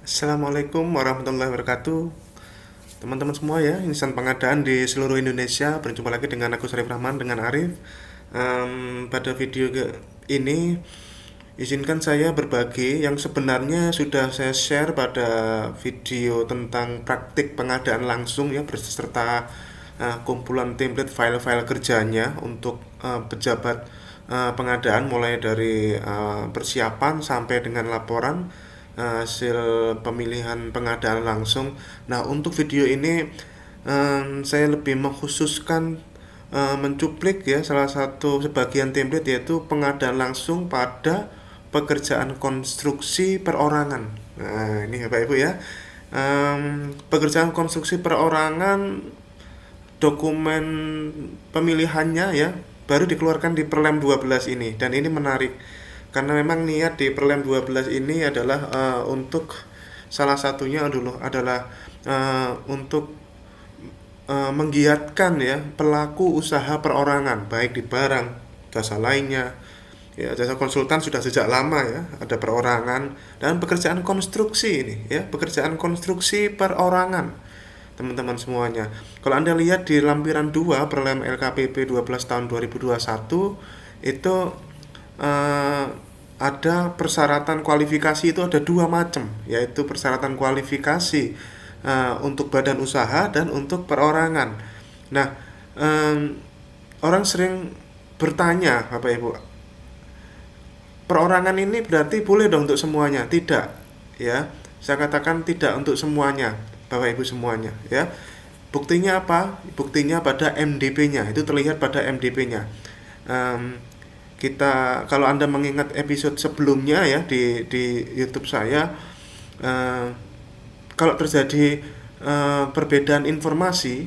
Assalamualaikum warahmatullahi wabarakatuh. Teman-teman semua ya, insan pengadaan di seluruh Indonesia. Berjumpa lagi dengan aku Syarif Rahman dengan Arif. Pada video ini izinkan saya berbagi yang sebenarnya sudah saya share pada video tentang praktik pengadaan langsung ya, beserta kumpulan template file-file kerjanya untuk pejabat pengadaan, mulai dari persiapan sampai dengan laporan hasil pemilihan pengadaan langsung. Nah, untuk video ini saya lebih mengkhususkan mencuplik ya salah satu sebagian template, yaitu pengadaan langsung pada pekerjaan konstruksi perorangan. Nah, ini Bapak Ibu ya. Pekerjaan konstruksi perorangan, dokumen pemilihannya ya baru dikeluarkan di Perlem 12 ini, dan ini menarik karena memang niat di Perlem 12 ini adalah untuk salah satunya adalah untuk menggiatkan ya pelaku usaha perorangan, baik di barang, jasa lainnya. Ya, jasa konsultan sudah sejak lama ya, ada perorangan dan pekerjaan konstruksi ini ya, pekerjaan konstruksi perorangan. Teman-teman semuanya, kalau Anda lihat di lampiran 2 Perlem LKPP 12 tahun 2021 itu ada persyaratan kualifikasi, itu ada dua macam, yaitu persyaratan kualifikasi untuk badan usaha dan untuk perorangan. Nah, orang sering bertanya, Bapak Ibu, perorangan ini berarti boleh dong untuk semuanya? Tidak, ya. Saya katakan tidak untuk semuanya, Bapak Ibu semuanya, ya. Buktinya apa? Buktinya pada MDP-nya. Itu terlihat pada MDP-nya. Kita, kalau Anda mengingat episode sebelumnya ya di YouTube saya, kalau terjadi perbedaan informasi,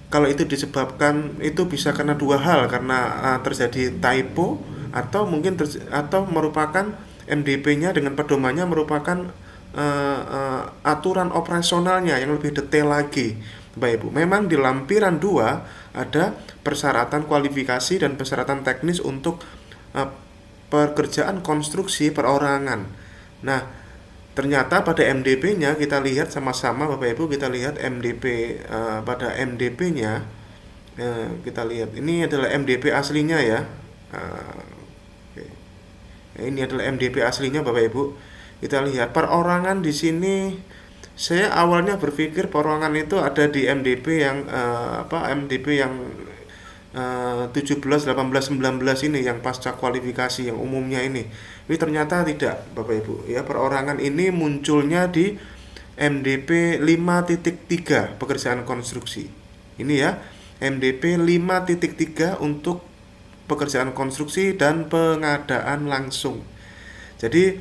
kalau itu disebabkan, itu bisa karena dua hal, karena terjadi typo, atau mungkin atau merupakan MDP-nya dengan pedomannya merupakan aturan operasionalnya yang lebih detail lagi. Bapak Ibu, memang di lampiran 2 ada persyaratan kualifikasi dan persyaratan teknis untuk pekerjaan konstruksi perorangan. Nah, ternyata pada MDP-nya kita lihat sama-sama Bapak Ibu, kita lihat MDP, pada MDP-nya kita lihat ini adalah MDP aslinya ya. Okay. Ini adalah MDP aslinya Bapak Ibu. Kita lihat perorangan di sini. Saya awalnya berpikir perorangan itu ada di MDP yang MDP yang 17, 18, 19 ini, yang pasca kualifikasi yang umumnya ini. Tapi ternyata tidak Bapak Ibu ya, perorangan ini munculnya di MDP 5.3 pekerjaan konstruksi. Ini ya, MDP 5.3 untuk pekerjaan konstruksi dan pengadaan langsung. Jadi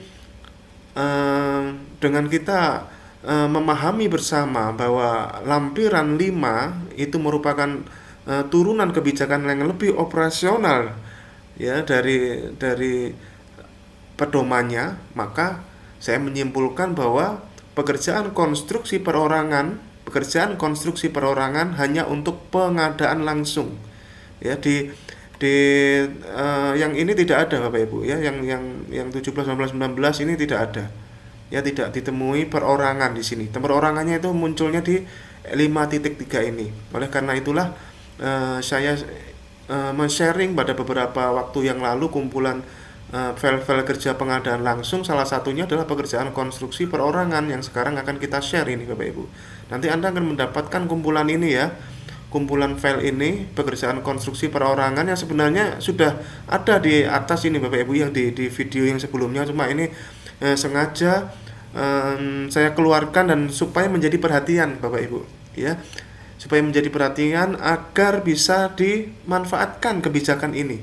dengan kita memahami bersama bahwa lampiran 5 itu merupakan turunan kebijakan yang lebih operasional ya dari pedomannya, maka saya menyimpulkan bahwa pekerjaan konstruksi perorangan hanya untuk pengadaan langsung. Ya, di yang ini tidak ada Bapak Ibu ya, yang 17, 18, 19 ini tidak ada. Ya, tidak ditemui perorangan di sini. Perorangannya itu munculnya di 5.3 ini. Oleh karena itulah saya men-sharing pada beberapa waktu yang lalu kumpulan file-file kerja pengadaan langsung. Salah satunya adalah pekerjaan konstruksi perorangan yang sekarang akan kita share ini Bapak Ibu. Nanti Anda akan mendapatkan kumpulan ini ya, kumpulan file ini, pekerjaan konstruksi perorangan, yang sebenarnya sudah ada di atas ini Bapak Ibu, yang di video yang sebelumnya, cuma ini sengaja saya keluarkan dan supaya menjadi perhatian Bapak Ibu ya, supaya menjadi perhatian agar bisa dimanfaatkan kebijakan ini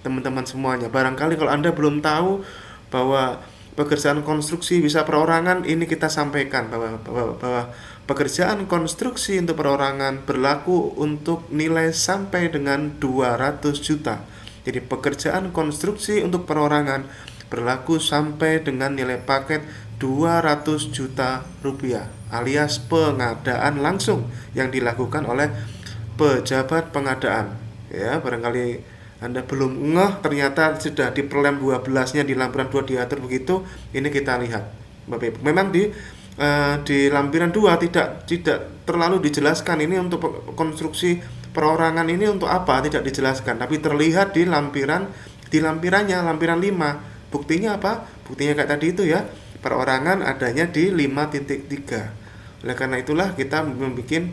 teman-teman semuanya. Barangkali kalau Anda belum tahu bahwa pekerjaan konstruksi bisa perorangan, ini kita sampaikan bahwa pekerjaan konstruksi untuk perorangan berlaku untuk nilai sampai dengan 200 juta. Jadi pekerjaan konstruksi untuk perorangan berlaku sampai dengan nilai paket 200 juta rupiah, alias pengadaan langsung yang dilakukan oleh pejabat pengadaan. Ya, barangkali Anda belum ngeh, ternyata sudah di Perlem 12-nya di lampiran 2 diatur begitu. Ini kita lihat Bapak Ibu. Memang di di lampiran 2 tidak terlalu dijelaskan ini untuk konstruksi perorangan ini untuk apa, tidak dijelaskan, tapi terlihat di lampirannya, lampiran 5. Buktinya apa? Buktinya kayak tadi itu ya, perorangan adanya di 5.3. Oleh karena itulah kita membuat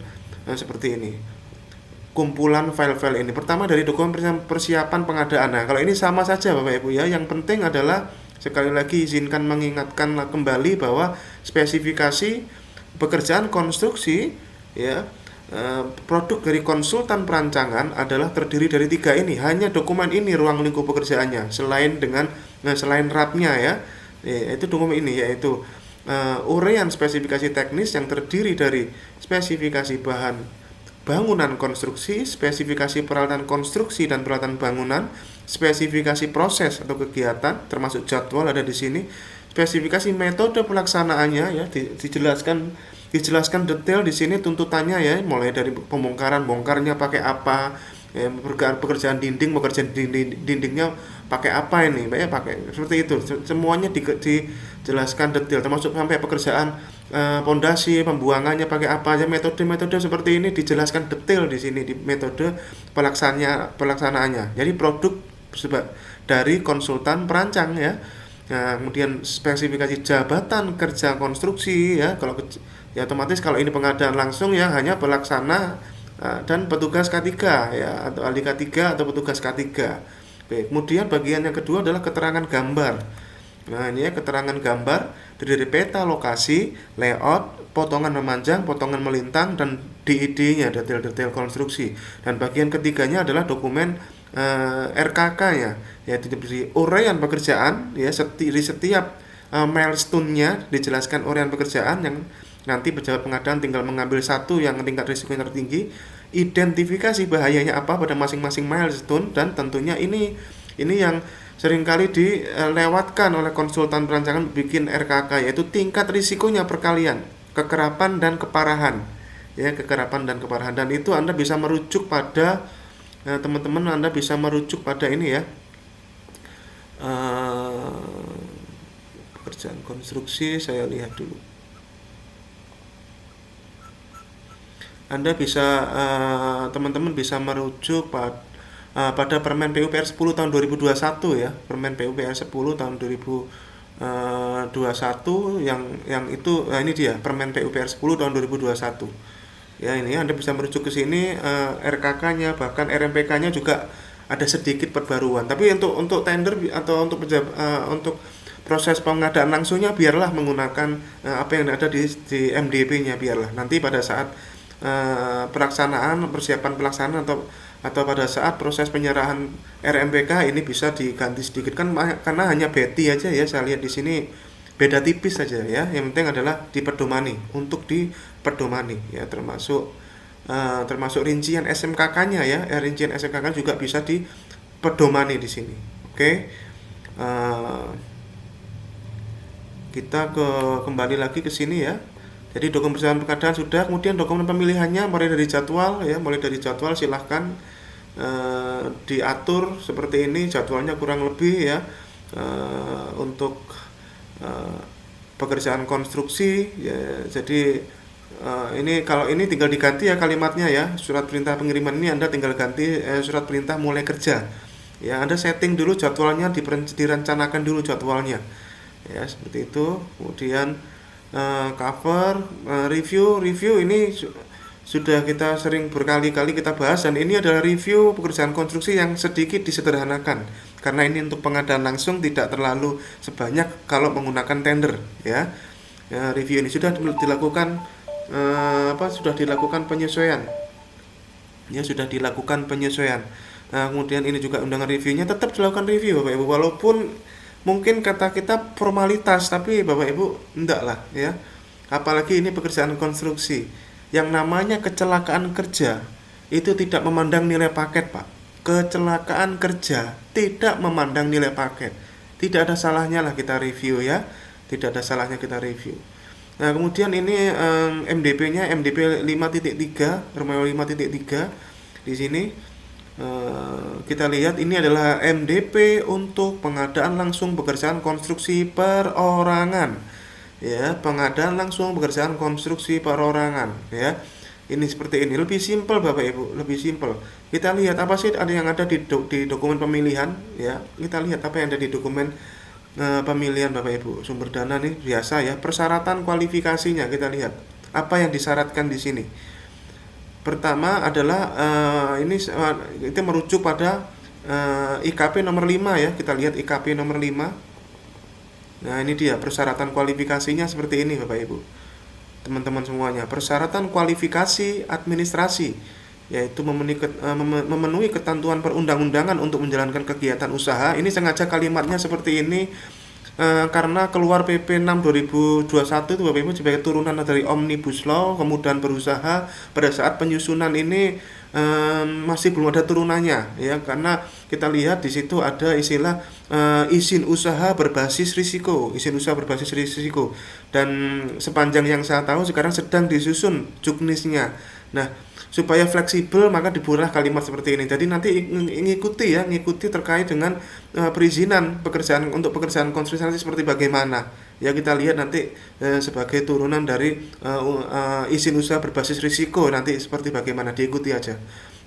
seperti ini, kumpulan file-file ini. Pertama dari dokumen persiapan pengadaan. Nah, kalau ini sama saja Bapak Ibu ya. Yang penting adalah sekali lagi izinkan mengingatkan kembali bahwa spesifikasi pekerjaan konstruksi ya, produk dari konsultan perancangan adalah terdiri dari 3 ini. Hanya dokumen ini ruang lingkup pekerjaannya. Selain RAP-nya ya, itu dokumen ini yaitu uraian spesifikasi teknis yang terdiri dari spesifikasi bahan bangunan konstruksi, spesifikasi peralatan konstruksi dan peralatan bangunan, spesifikasi proses atau kegiatan termasuk jadwal ada di sini, spesifikasi metode pelaksanaannya ya, dijelaskan detail di sini tuntutannya ya, mulai dari bongkarnya pakai apa, ya, pekerjaan dindingnya pakai apa ini, ya, pakai seperti itu, semuanya dijelaskan detail termasuk sampai pekerjaan pondasi, pembuangannya pakai apa aja, metode seperti ini dijelaskan detail di sini di metode pelaksanaannya. Jadi produk dari konsultan perancang ya. Nah, kemudian spesifikasi jabatan kerja konstruksi ya, kalau ya otomatis kalau ini pengadaan langsung ya hanya pelaksana dan petugas K3 ya, atau ahli K3 atau petugas K3. Oke, kemudian bagian yang kedua adalah keterangan gambar. Nah, ini ya keterangan gambar dari peta lokasi, layout, potongan memanjang, potongan melintang, dan DID-nya, detail-detail konstruksi. Dan bagian ketiganya adalah dokumen RKK-nya, yaitu di uraian pekerjaan, ya di setiap milestone-nya dijelaskan uraian pekerjaan yang nanti pejabat pengadaan tinggal mengambil satu yang tingkat risiko yang tertinggi, identifikasi bahayanya apa pada masing-masing milestone, dan tentunya ini yang seringkali dilewatkan oleh konsultan perancangan bikin RKK, yaitu tingkat risikonya perkalian, kekerapan dan keparahan. Ya, kekerapan dan keparahan. Dan itu Anda bisa merujuk pada teman-teman, Anda bisa merujuk pada ini ya. Pekerjaan konstruksi saya lihat dulu. Anda bisa teman-teman bisa merujuk pada Permen PUPR 10 tahun 2021 ya, Permen PUPR 10 tahun 2021 yang itu ini dia Permen PUPR 10 tahun 2021. Ya, ini Anda bisa merujuk ke sini, RKK-nya bahkan RMPK-nya juga ada sedikit perbaruan. Tapi untuk tender atau untuk proses pengadaan langsungnya biarlah menggunakan apa yang ada di MDP-nya, biarlah. Nanti pada saat persiapan pelaksanaan atau pada saat proses penyerahan RMPK ini bisa diganti sedikit kan, karena hanya Betty aja ya, saya lihat di sini beda tipis saja ya. Yang penting adalah dipedomani, untuk dipedomani ya, termasuk rincian SMKK-nya ya, rincian SMKK juga bisa dipedomani di sini. Oke. Kita kembali lagi ke sini ya. Jadi dokumen persiapan pengadaan sudah, kemudian dokumen pemilihannya mulai dari jadwal silahkan diatur seperti ini jadwalnya kurang lebih ya, untuk pekerjaan konstruksi ya. Jadi ini kalau ini tinggal diganti ya kalimatnya ya, surat perintah pengiriman ini Anda tinggal ganti surat perintah mulai kerja ya. Anda setting dulu jadwalnya, direncanakan dulu jadwalnya ya, seperti itu. Kemudian cover, review ini sudah kita sering berkali-kali kita bahas, dan ini adalah review pekerjaan konstruksi yang sedikit disederhanakan karena ini untuk pengadaan langsung, tidak terlalu sebanyak kalau menggunakan tender ya. Review ini sudah dilakukan penyesuaian ya, sudah dilakukan penyesuaian. Kemudian ini juga undangan reviewnya tetap dilakukan review Bapak Ibu, walaupun mungkin kata kita formalitas, tapi Bapak Ibu enggak lah ya. Apalagi ini pekerjaan konstruksi. Yang namanya kecelakaan kerja itu tidak memandang nilai paket, Pak. Kecelakaan kerja tidak memandang nilai paket. Tidak ada salahnya lah kita review ya. Tidak ada salahnya kita review. Nah, kemudian ini MDP-nya MDP 5.3, Romeo 5.3 di sini. Kita lihat ini adalah MDP untuk pengadaan langsung pekerjaan konstruksi perorangan ya, pengadaan langsung, pekerjaan konstruksi perorangan, ya. Ini seperti ini, lebih simpel Bapak Ibu, lebih simpel. Kita lihat apa sih ada yang ada di dokumen pemilihan, ya. Kita lihat apa yang ada di dokumen pemilihan Bapak Ibu. Sumber dana nih biasa ya, persyaratan kualifikasinya kita lihat. Apa yang disyaratkan di sini? Pertama adalah itu merujuk pada IKP nomor 5 ya. Kita lihat IKP nomor 5. Nah, ini dia persyaratan kualifikasinya seperti ini Bapak Ibu. Teman-teman semuanya, persyaratan kualifikasi administrasi yaitu memenuhi ketentuan perundang-undangan untuk menjalankan kegiatan usaha. Ini sengaja kalimatnya seperti ini karena keluar PP 6 2021 itu Bapak Ibu sebagai turunan dari Omnibus Law, kemudian berusaha pada saat penyusunan ini masih belum ada turunannya ya, karena kita lihat di situ ada istilah izin usaha berbasis risiko, dan sepanjang yang saya tahu sekarang sedang disusun juknisnya. Nah, supaya fleksibel maka dibuatlah kalimat seperti ini. Jadi nanti ngikuti terkait dengan perizinan untuk pekerjaan konstruksi seperti bagaimana. Ya, kita lihat nanti sebagai turunan dari izin usaha berbasis risiko nanti seperti bagaimana, diikuti aja.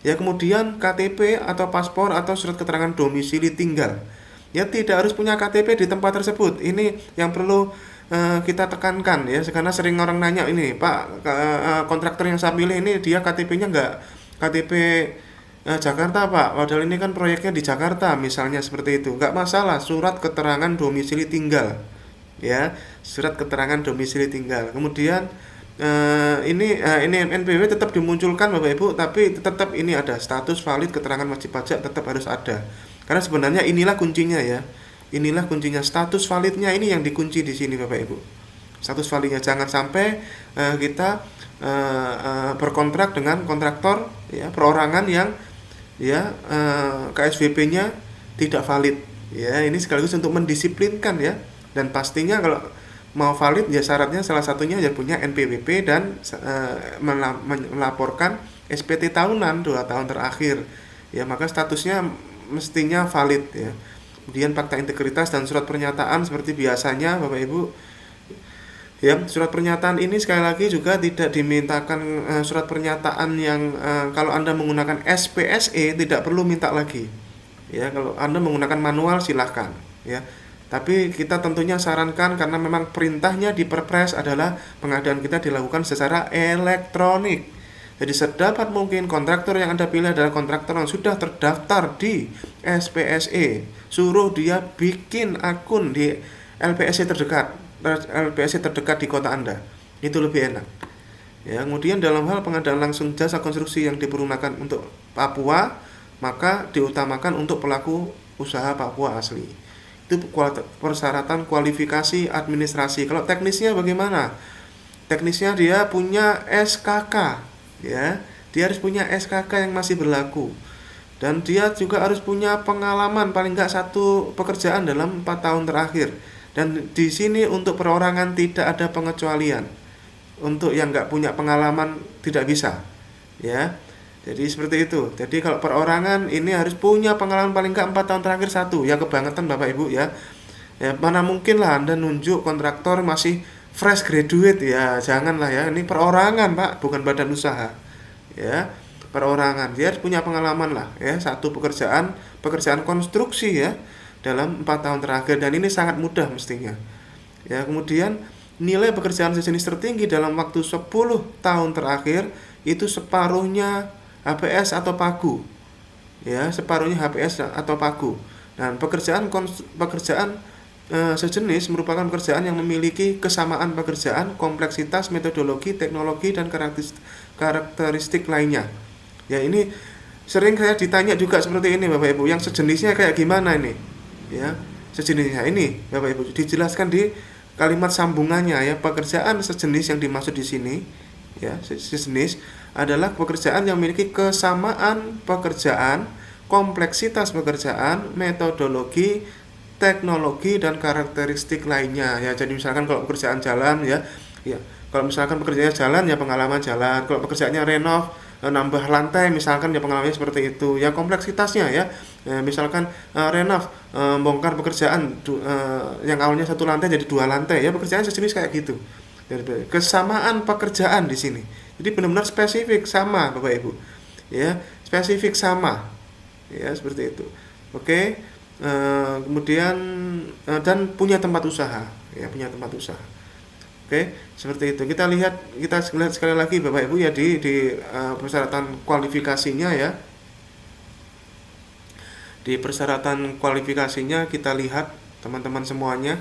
Ya, kemudian KTP atau paspor atau surat keterangan domisili tinggal. Ya, tidak harus punya KTP di tempat tersebut. Ini yang perlu kita tekankan ya, karena sering orang nanya ini, Pak, kontraktor yang saya pilih ini dia KTP-nya nggak KTP Jakarta Pak, padahal ini kan proyeknya di Jakarta misalnya, seperti itu. Nggak masalah, surat keterangan domisili tinggal ya, surat keterangan domisili tinggal. Kemudian ini NPWP tetap dimunculkan Bapak Ibu, tapi tetap ini ada status valid keterangan wajib pajak, tetap harus ada. Karena sebenarnya inilah kuncinya ya. Inilah kuncinya, status validnya ini yang dikunci di sini Bapak Ibu. Status validnya, jangan sampai kita berkontrak dengan kontraktor ya perorangan yang ya KSVP-nya tidak valid. Ya, ini sekaligus untuk mendisiplinkan ya. Dan pastinya kalau mau valid ya syaratnya salah satunya ya punya NPWP dan melaporkan SPT tahunan 2 tahun terakhir. Ya, maka statusnya mestinya valid ya. Kemudian fakta integritas dan surat pernyataan seperti biasanya Bapak Ibu. Ya, surat pernyataan ini sekali lagi juga tidak dimintakan surat pernyataan yang kalau Anda menggunakan SPSE tidak perlu minta lagi. Ya, kalau Anda menggunakan manual silahkan ya. Tapi kita tentunya sarankan karena memang perintahnya di Perpres adalah pengadaan kita dilakukan secara elektronik. Jadi sedapat mungkin kontraktor yang Anda pilih adalah kontraktor yang sudah terdaftar di SPSE. Suruh dia bikin akun di LPSE terdekat di kota Anda. Itu lebih enak. Ya, kemudian dalam hal pengadaan langsung jasa konstruksi yang dipergunakan untuk Papua, maka diutamakan untuk pelaku usaha Papua asli. Itu persyaratan kualifikasi administrasi. Kalau teknisnya bagaimana? Teknisnya dia punya SKK ya. Dia harus punya SKK yang masih berlaku. Dan dia juga harus punya pengalaman paling enggak 1 pekerjaan dalam 4 tahun terakhir. Dan di sini untuk perorangan tidak ada pengecualian. Untuk yang enggak punya pengalaman tidak bisa. Ya. Jadi seperti itu. Jadi kalau perorangan ini harus punya pengalaman paling enggak 4 tahun terakhir 1. Ya kebangetan Bapak Ibu ya. Ya mana mungkin lah Anda nunjuk kontraktor masih fresh graduate ya. Janganlah ya. Ini perorangan Pak, bukan badan usaha. Ya. Perorangan. Dia harus punya pengalaman lah ya. 1 pekerjaan konstruksi ya dalam 4 tahun terakhir, dan ini sangat mudah mestinya. Ya, kemudian nilai pekerjaan sejenis tertinggi dalam waktu 10 tahun terakhir itu separuhnya HPS atau pagu. Ya, separuhnya HPS atau pagu. Dan pekerjaan sejenis merupakan pekerjaan yang memiliki kesamaan pekerjaan, kompleksitas, metodologi, teknologi, dan karakteristik lainnya. Ya, ini sering saya ditanya juga seperti ini Bapak Ibu, yang sejenisnya kayak gimana ini? Ya, sejenisnya ini Bapak Ibu dijelaskan di kalimat sambungannya ya. Pekerjaan sejenis yang dimaksud di sini ya, sejenis adalah pekerjaan yang memiliki kesamaan pekerjaan, kompleksitas pekerjaan, metodologi, teknologi, dan karakteristik lainnya ya. Jadi misalkan kalau pekerjaan jalan ya, kalau misalkan pekerjaannya jalan ya pengalaman jalan. Kalau pekerjaannya renov nambah lantai misalkan, ya pengalamannya seperti itu ya, kompleksitasnya ya. Misalkan renov, bongkar pekerjaan yang awalnya satu lantai jadi 2 lantai ya, pekerjaan sejenis kayak gitu. Kesamaan pekerjaan di sini, jadi benar-benar spesifik sama Bapak Ibu ya, spesifik sama ya, seperti itu. Oke. Kemudian dan punya tempat usaha ya, punya tempat usaha. Oke, seperti itu. Kita lihat sekali lagi Bapak Ibu ya, di persyaratan kualifikasinya ya. Di persyaratan kualifikasinya kita lihat teman-teman semuanya.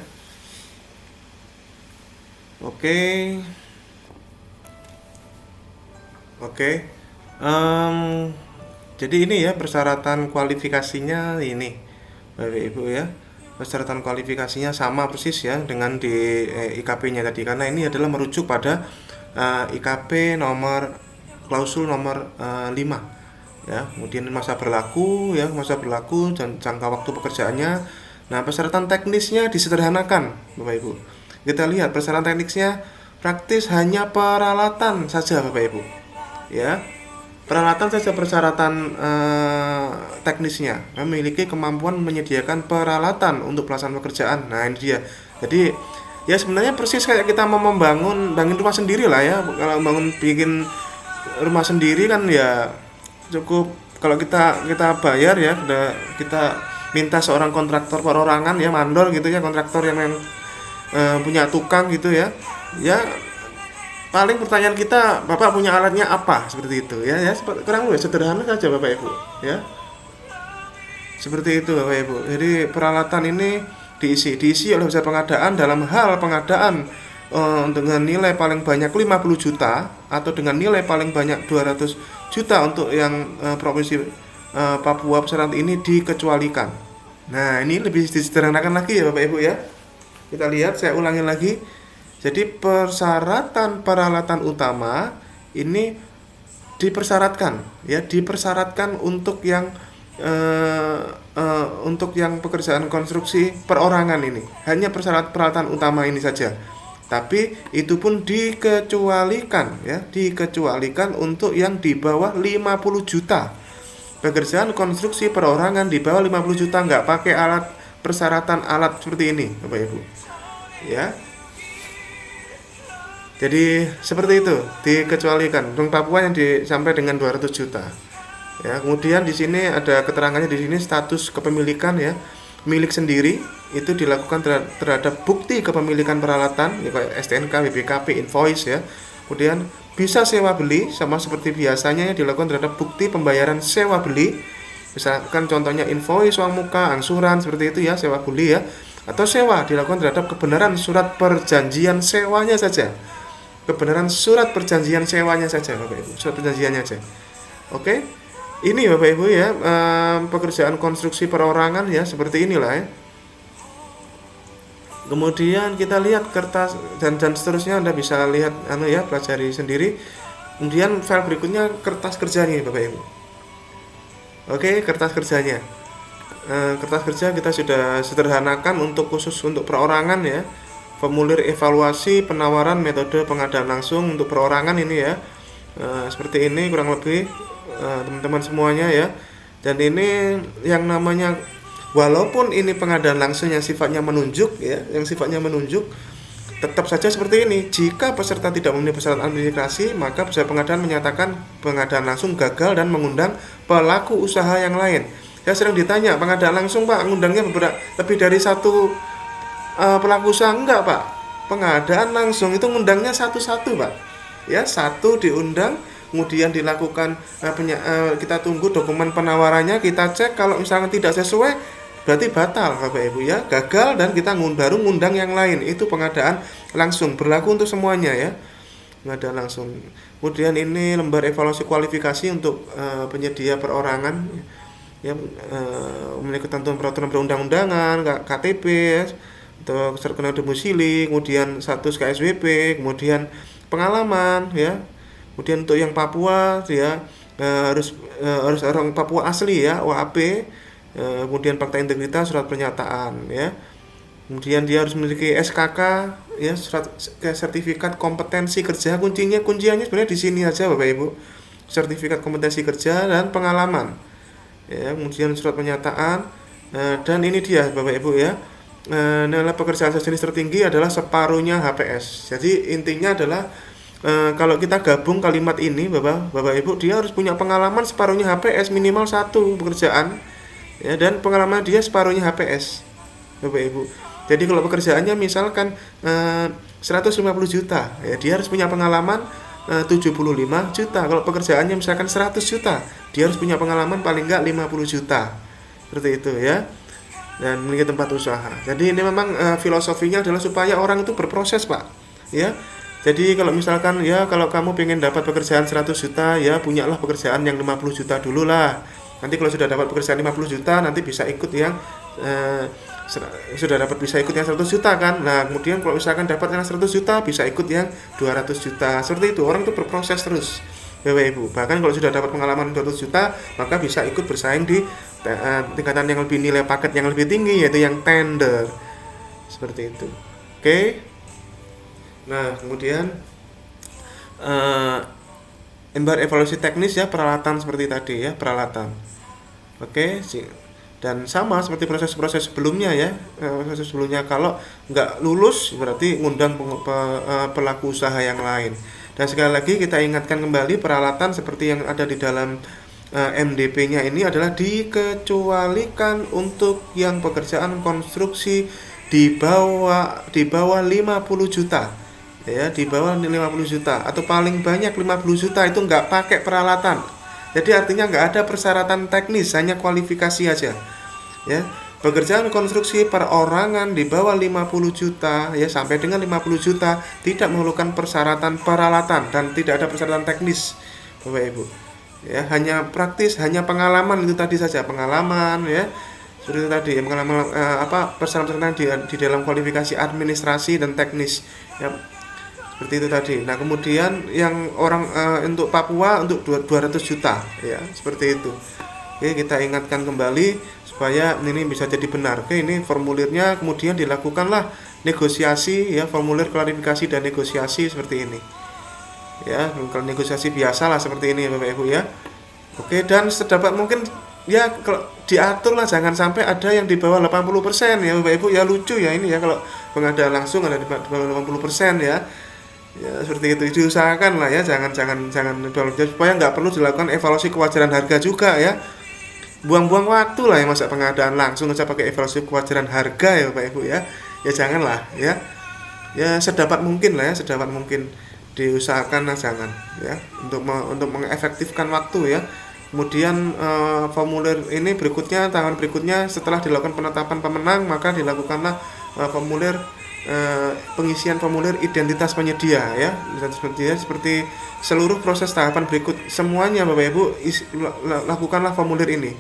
Oke. Jadi ini ya persyaratan kualifikasinya ini Bapak Ibu ya. Persyaratan kualifikasinya sama persis ya dengan di IKP-nya tadi, karena ini adalah merujuk pada IKP klausul nomor 5 ya. Kemudian masa berlaku dan jangka waktu pekerjaannya. Nah, persyaratan teknisnya disederhanakan Bapak Ibu. Kita lihat persyaratan teknisnya praktis hanya peralatan saja Bapak Ibu ya. Peralatan saja persyaratan teknisnya, memiliki kemampuan menyediakan peralatan untuk pelaksanaan pekerjaan. Nah, ini dia. Jadi ya sebenarnya persis kayak kita mau bangun rumah sendiri lah ya. Kalau bikin rumah sendiri kan ya cukup kalau kita bayar ya, kita minta seorang kontraktor perorangan ya, mandor gitu ya, kontraktor yang punya tukang gitu ya. Ya paling pertanyaan kita, Bapak punya alatnya apa, seperti itu ya, kurang lebih sederhana saja Bapak Ibu ya, seperti itu Bapak Ibu. Jadi peralatan ini diisi oleh jasa pengadaan dalam hal pengadaan dengan nilai paling banyak 50 juta atau dengan nilai paling banyak 200 juta untuk yang provinsi Papua Pesisir ini dikecualikan. Nah, ini lebih disederhanakan lagi ya Bapak Ibu ya. Kita lihat, saya ulangi lagi. Jadi persyaratan peralatan utama ini dipersyaratkan untuk yang pekerjaan konstruksi perorangan ini. Hanya peralatan utama ini saja. Tapi itu pun dikecualikan untuk yang di bawah 50 juta. Pekerjaan konstruksi perorangan di bawah 50 juta nggak pakai persyaratan alat seperti ini Bapak Ibu ya. Jadi seperti itu, dikecualikan. Untuk Papua yang sampai dengan 200 juta. Ya, kemudian di sini ada keterangannya, di sini status kepemilikan ya, milik sendiri itu dilakukan terhadap bukti kepemilikan peralatan ya, kayak STNK, BPKP, invoice ya. Kemudian bisa sewa beli sama seperti biasanya ya, dilakukan terhadap bukti pembayaran sewa beli. Misalkan contohnya invoice, uang muka, angsuran seperti itu ya, sewa beli ya. Atau sewa dilakukan terhadap kebenaran surat perjanjian sewanya saja. Kebenaran surat perjanjian sewanya saja Bapak Ibu, surat perjanjiannya aja. Oke, ini Bapak Ibu ya, pekerjaan konstruksi perorangan ya, seperti inilah ya. Kemudian kita lihat kertas dan seterusnya, Anda bisa lihat ya, pelajari sendiri. Kemudian file berikutnya kertas kerjanya Bapak Ibu. Oke, kertas kerjanya. Kertas kerja kita sudah sederhanakan khusus untuk perorangan ya. Formulir evaluasi penawaran metode pengadaan langsung untuk perorangan ini ya, seperti ini kurang lebih teman-teman semuanya ya. Dan ini yang namanya, walaupun ini pengadaan langsung yang sifatnya menunjuk ya, tetap saja seperti ini. Jika peserta tidak memenuhi persyaratan administrasi, maka peserta pengadaan menyatakan pengadaan langsung gagal dan mengundang pelaku usaha yang lain. Saya sering ditanya, pengadaan langsung Pak, ngundangnya lebih dari satu pelaku usaha? Enggak Pak, pengadaan langsung itu ngundangnya satu-satu Pak ya, satu diundang, kemudian dilakukan kita tunggu dokumen penawarannya, kita cek, kalau misalnya tidak sesuai berarti batal Bapak Ibu ya, gagal, dan kita baru ngundang yang lain. Itu pengadaan langsung, berlaku untuk semuanya ya, pengadaan langsung. Kemudian ini lembar evaluasi kualifikasi untuk penyedia perorangan ya, memiliki ketentuan peraturan perundang-undangan, KTP ya, atau keterangan domisili, kemudian status KSWP, kemudian pengalaman ya. Kemudian untuk yang Papua ya, harus orang Papua asli ya, OAP, kemudian fakta integritas, surat pernyataan ya. Kemudian dia harus memiliki SKK ya, surat sertifikat kompetensi kerja. Kunciannya sebenarnya di sini aja Bapak Ibu. sertifikat kompetensi kerja dan pengalaman. Ya, kemudian surat pernyataan, dan ini dia Bapak Ibu ya. Nilai pekerjaan sejenis tertinggi adalah separuhnya HPS. Jadi intinya adalah kalau kita gabung kalimat ini Bapak Ibu, dia harus punya pengalaman separuhnya HPS, minimal 1 pekerjaan ya, dan pengalaman dia separuhnya HPS Bapak Ibu. Jadi kalau pekerjaannya misalkan 150 juta ya, dia harus punya pengalaman 75 juta. Kalau pekerjaannya misalkan 100 juta, dia harus punya pengalaman paling enggak 50 juta. Seperti itu ya. Dan memiliki tempat usaha. Jadi ini memang filosofinya adalah supaya orang itu berproses, Pak. Ya. Jadi kalau misalkan ya, kalau kamu pengen dapat pekerjaan 100 juta, ya punyalah pekerjaan yang 50 juta dulu lah. Nanti kalau sudah dapat pekerjaan 50 juta, nanti bisa ikut yang sudah dapat bisa ikut yang 100 juta kan. Nah, kemudian kalau misalkan dapat yang 100 juta, bisa ikut yang 200 juta. Seperti itu. Orang itu berproses terus. Bapak Ibu. Bahkan kalau sudah dapat pengalaman 200 juta, maka bisa ikut bersaing di tingkatan yang lebih, nilai paket yang lebih tinggi, yaitu yang tender. Seperti itu. Oke. Nah, kemudian embar evaluasi teknis ya, peralatan seperti tadi ya, peralatan. Oke, dan sama seperti proses-proses sebelumnya ya, proses sebelumnya, kalau nggak lulus berarti ngundang pelaku usaha yang lain. Dan sekali lagi kita ingatkan kembali, peralatan seperti yang ada di dalam MDP-nya ini adalah dikecualikan untuk yang pekerjaan konstruksi di bawah 50 juta. Ya, di bawah 50 juta atau paling banyak 50 juta itu nggak pakai peralatan. Jadi artinya nggak ada persyaratan teknis, hanya kualifikasi aja. Ya, pekerjaan konstruksi perorangan di bawah 50 juta ya sampai dengan 50 juta tidak memerlukan persyaratan peralatan dan tidak ada persyaratan teknis, Bapak Ibu. Ya, hanya praktis, hanya pengalaman itu tadi saja, pengalaman ya. Seperti itu tadi, pengalaman persyaratan di dalam kualifikasi administrasi dan teknis. Ya. Seperti itu tadi. Nah, kemudian yang orang untuk Papua untuk 200 juta ya, seperti itu. Oke, kita ingatkan kembali supaya ini bisa jadi benar. Oke, ini formulirnya, kemudian dilakukanlah negosiasi ya, formulir klarifikasi dan negosiasi seperti ini. Ya, kalau negosiasi biasalah seperti ini ya Bapak Ibu ya. Oke, dan sedapat mungkin ya kalau diatur lah, jangan sampai ada yang di bawah 80% ya Bapak Ibu ya. Lucu ya ini ya, kalau pengadaan langsung ada di bawah 80% ya. Ya, seperti itu diusahakan lah ya, jangan supaya nggak perlu dilakukan evaluasi kewajaran harga juga ya. Buang-buang waktu lah ya, masa pengadaan langsung aja pakai evaluasi kewajaran harga ya Bapak Ibu ya. Ya janganlah ya. Ya sedapat mungkin lah ya, sedapat mungkin diusahakan lah, jangan ya, untuk mengefektifkan waktu ya. Kemudian formulir ini berikutnya, tahapan berikutnya setelah dilakukan penetapan pemenang, maka dilakukanlah formulir pengisian formulir identitas penyedia ya. Identitas penyedia seperti seluruh proses tahapan berikut semuanya Bapak Ibu, lakukanlah formulir ini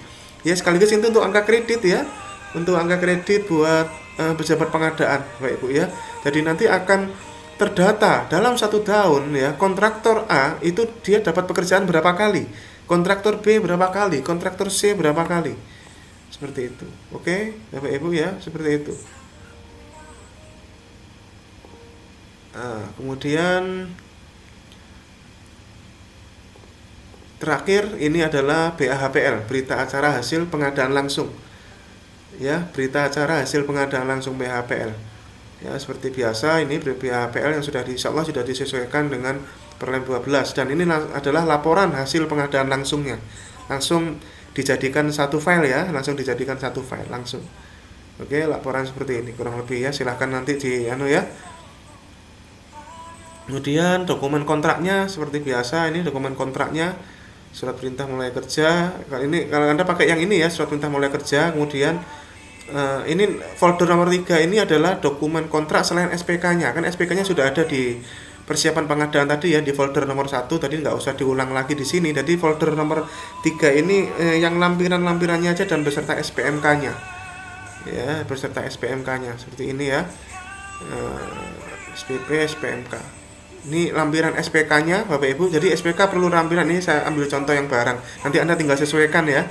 ya. Sekaligus itu untuk angka kredit ya, untuk angka kredit buat pejabat pengadaan Bapak Ibu ya. Jadi nanti akan terdata dalam 1 tahun ya, kontraktor A itu dia dapat pekerjaan berapa kali, kontraktor B berapa kali, kontraktor C berapa kali, seperti itu. Oke Bapak Ibu ya, seperti itu. Nah, kemudian terakhir ini adalah BAHPL, berita acara hasil pengadaan langsung ya, berita acara hasil pengadaan langsung BAHPL ya. Seperti biasa ini BAHPL yang insyaallah sudah disesuaikan dengan Perlem 12, dan ini adalah laporan hasil pengadaan langsungnya, langsung dijadikan satu file ya, langsung dijadikan satu file langsung. Oke, laporan seperti ini kurang lebih ya, silahkan nanti di ya. Kemudian dokumen kontraknya seperti biasa, ini dokumen kontraknya, surat perintah mulai kerja. Ini kalau Anda pakai yang ini ya, surat perintah mulai kerja. Kemudian ini folder nomor 3 ini adalah dokumen kontrak selain SPK-nya. Kan SPK-nya sudah ada di persiapan pengadaan tadi ya, di folder nomor 1 tadi, nggak usah diulang lagi di sini. Jadi folder nomor 3 ini yang lampiran-lampirannya aja dan beserta SPMK-nya. Ya, beserta SPMK-nya seperti ini ya. SPP, SPMK. Ini lampiran SPK-nya Bapak Ibu. Jadi SPK perlu lampiran, ini saya ambil contoh yang barang. Nanti Anda tinggal sesuaikan ya.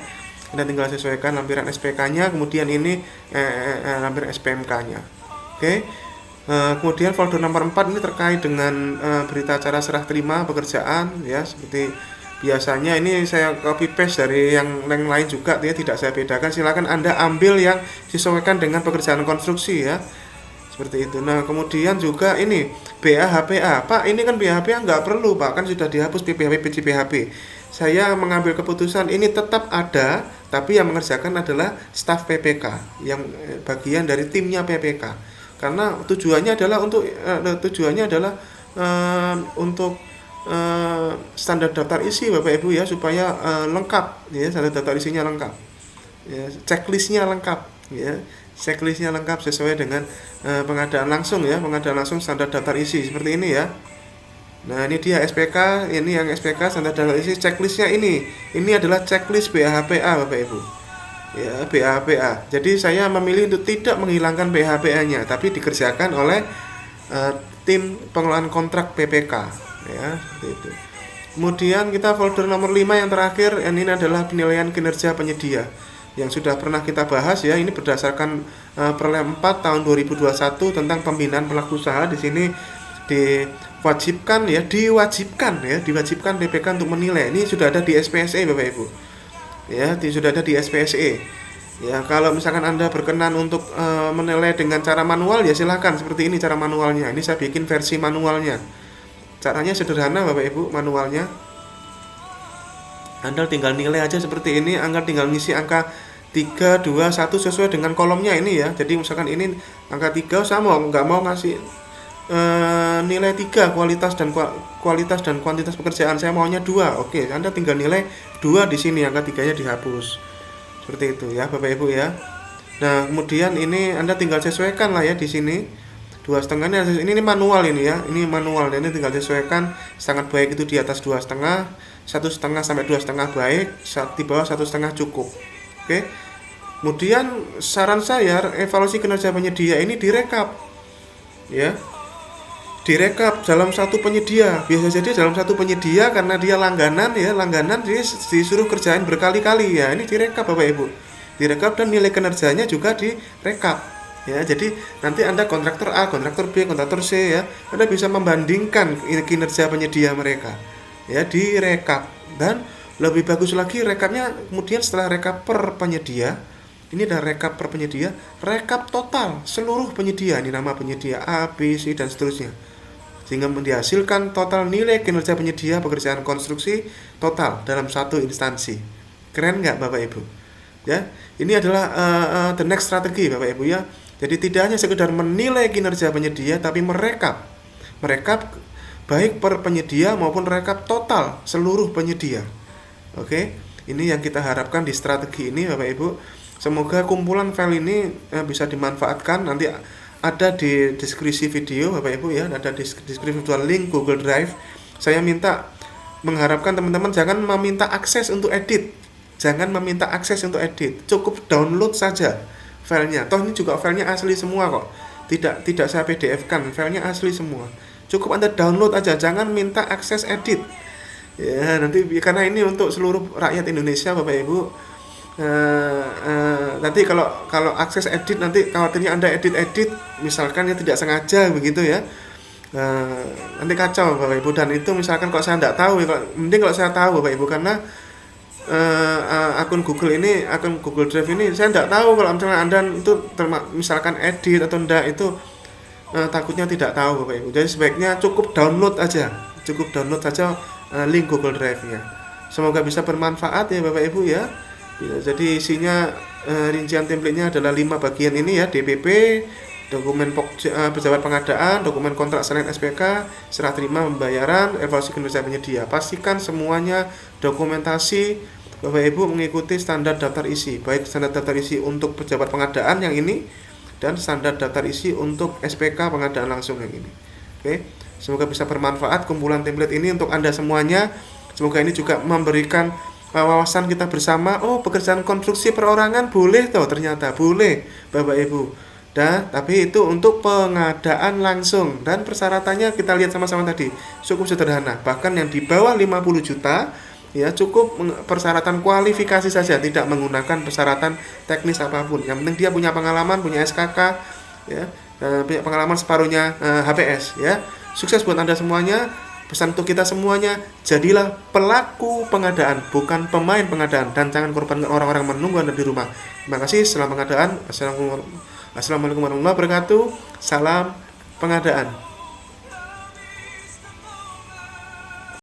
Anda tinggal sesuaikan lampiran SPK-nya, kemudian ini lampiran SPMK-nya. Oke. Kemudian folder nomor 4 ini terkait dengan berita acara serah terima pekerjaan ya, seperti Biasanya ini saya copy paste dari yang lain juga ya, tidak saya bedakan. Silakan Anda ambil yang disesuaikan dengan pekerjaan konstruksi ya. Seperti itu. Nah, kemudian juga ini BAHPA. Pak, ini kan BAHPA nggak perlu, Pak. Kan sudah dihapus PPHP, PCPHP. Saya mengambil keputusan ini tetap ada, tapi yang mengerjakan adalah staf PPK, yang bagian dari timnya PPK. Karena tujuannya adalah untuk standar daftar isi Bapak Ibu ya, supaya lengkap ya, standar daftar isinya lengkap. Ya, checklistnya lengkap ya. Checklistnya lengkap sesuai dengan pengadaan langsung ya, pengadaan langsung standar daftar isi seperti ini ya. Nah, ini dia SPK, ini yang SPK standar daftar isi, checklistnya ini. Ini adalah checklist BAHPA Bapak Ibu. Ya, BAHPA. Jadi saya memilih untuk tidak menghilangkan BAHPA-nya, tapi dikerjakan oleh tim pengelolaan kontrak PPK ya, seperti itu. Kemudian kita folder nomor 5 yang terakhir, ini adalah penilaian kinerja penyedia yang sudah pernah kita bahas ya. Ini berdasarkan Perlem 4 tahun 2021 tentang pembinaan pelaku usaha. Di sini diwajibkan PPK untuk menilai. Ini sudah ada di SPSE Bapak Ibu. Ya, sudah ada di SPSE. Ya, kalau misalkan Anda berkenan untuk menilai dengan cara manual ya silakan, seperti ini cara manualnya. Ini saya bikin versi manualnya. Caranya sederhana Bapak Ibu, manualnya. Anda tinggal nilai aja seperti ini, Anda tinggal ngisi angka 3, 2, 1 sesuai dengan kolomnya ini ya. Jadi misalkan ini angka 3, saya nggak mau ngasih nilai 3 kualitas dan kuantitas pekerjaan, saya maunya 2. Oke, Anda tinggal nilai 2 di sini, angka 3-nya dihapus. Seperti itu ya Bapak Ibu ya. Nah, kemudian ini Anda tinggal sesuaikan lah ya di sini. 2,5 ini manual ini ya. Ini manual, dan ini tinggal sesuaikan. Sangat baik itu di atas 2,5, 1,5 sampai 2,5 baik, di bawah 1,5 cukup. Oke. Kemudian saran saya, evaluasi kinerja penyedia ini direkap. Ya. Direkap dalam satu penyedia. Biasa jadi dalam satu penyedia karena dia langganan dia disuruh kerjain berkali-kali ya. Ini direkap Bapak Ibu. Direkap dan nilai kinerjanya juga direkap. Ya, jadi nanti Anda kontraktor A, kontraktor B, kontraktor C ya. Anda bisa membandingkan kinerja penyedia mereka. Ya, direkap. Dan lebih bagus lagi rekapnya kemudian setelah rekap per penyedia, ini ada rekap per penyedia, rekap total seluruh penyedia, ini nama penyedia A, B, C dan seterusnya. Sehingga dihasilkan total nilai kinerja penyedia pekerjaan konstruksi total dalam satu instansi. Keren nggak Bapak Ibu? Ya, ini adalah the next strategi Bapak Ibu ya. Jadi tidak hanya sekedar menilai kinerja penyedia, tapi merekap baik per penyedia maupun rekap total seluruh penyedia. Oke, ini yang kita harapkan di strategi ini Bapak Ibu. Semoga kumpulan file ini bisa dimanfaatkan. Nanti ada di deskripsi video Bapak Ibu ya, ada deskripsi video link Google Drive. Saya mengharapkan teman-teman jangan meminta akses untuk edit. Cukup download saja filenya. Toh ini juga filenya asli semua kok. Tidak saya PDF-kan, filenya asli semua. Cukup Anda download aja, jangan minta akses edit. Ya, nanti karena ini untuk seluruh rakyat Indonesia Bapak Ibu. Nanti kalau akses edit, nanti khawatirnya Anda edit misalkan ya tidak sengaja begitu ya. Nanti kacau Bapak Ibu, dan itu misalkan kalau saya tidak tahu ya, mending kalau saya tahu Bapak Ibu, karena akun Google Drive ini saya tidak tahu kalau misalnya Anda itu misalkan edit atau enggak, itu takutnya tidak tahu Bapak Ibu. Jadi sebaiknya cukup download saja link Google Drive-nya. Semoga bisa bermanfaat ya Bapak Ibu ya. Jadi isinya rincian template-nya adalah 5 bagian ini ya: DPP, dokumen pejabat pengadaan, dokumen kontrak selain SPK, serah terima pembayaran, evaluasi kinerja penyedia. Pastikan semuanya dokumentasi Bapak Ibu mengikuti standar daftar isi, baik standar daftar isi untuk pejabat pengadaan yang ini dan standar daftar isi untuk SPK pengadaan langsung yang ini. Oke, semoga bisa bermanfaat kumpulan template ini untuk Anda semuanya. Semoga ini juga memberikan wawasan kita bersama. Oh, pekerjaan konstruksi perorangan boleh toh, ternyata boleh Bapak Ibu. Tapi itu untuk pengadaan langsung, dan persyaratannya kita lihat sama-sama tadi cukup sederhana. Bahkan yang di bawah 50 juta ya cukup persyaratan kualifikasi saja, tidak menggunakan persyaratan teknis apapun. Yang penting dia punya pengalaman, punya SKK ya, punya pengalaman separuhnya HPS ya. Sukses buat Anda semuanya. Pesan untuk kita semuanya, jadilah pelaku pengadaan, bukan pemain pengadaan, dan jangan korbankan orang-orang menunggu Anda di rumah. Terima kasih. Selamat pengadaan. Assalamualaikum warahmatullahi wabarakatuh. Salam pengadaan.